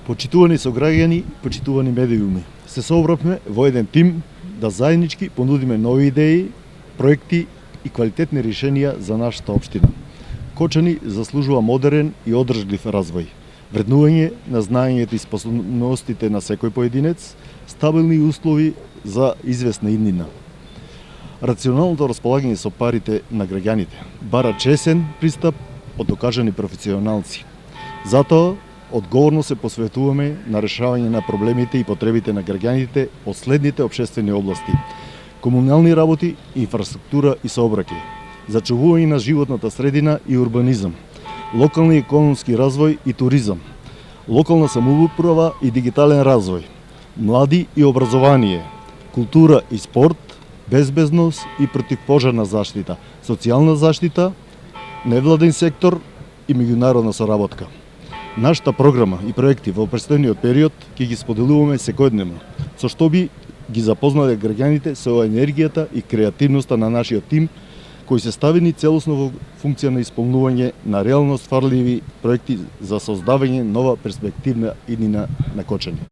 Почитувани сограѓани, почитувани медиуми, се собравме во еден тим да заеднички понудиме нови идеи, проекти и квалитетни решенија за нашата општина. Кочани заслужува модерен и одржлив развој, вреднување на знаењето и способностите на секој поединец, стабилни услови за известна иднина. Рационалното располагање со парите на граѓаните бара чесен пристап од докажани професионалци. Затоа, одговорно се посветуваме на решавање на проблемите и потребите на граѓаните од следните општествени области: комунални работи, инфраструктура и сообраќај, зачувување на животната средина и урбанизам, локални економски развој и туризам, локална самоуправа и дигитален развој, млади и образование, култура и спорт, безбедност и противпожарна заштита, социјална заштита, невладен сектор и меѓународна соработка. Нашата програма и проекти во претходниот период ќе ги споделуваме секојдневно, со што би ги запознале граѓаните со енергијата и креативноста на нашиот тим, кои се ставени целосно во функција на исполнување на реално стварливи проекти за создавање нова перспективна иднина на Кочани.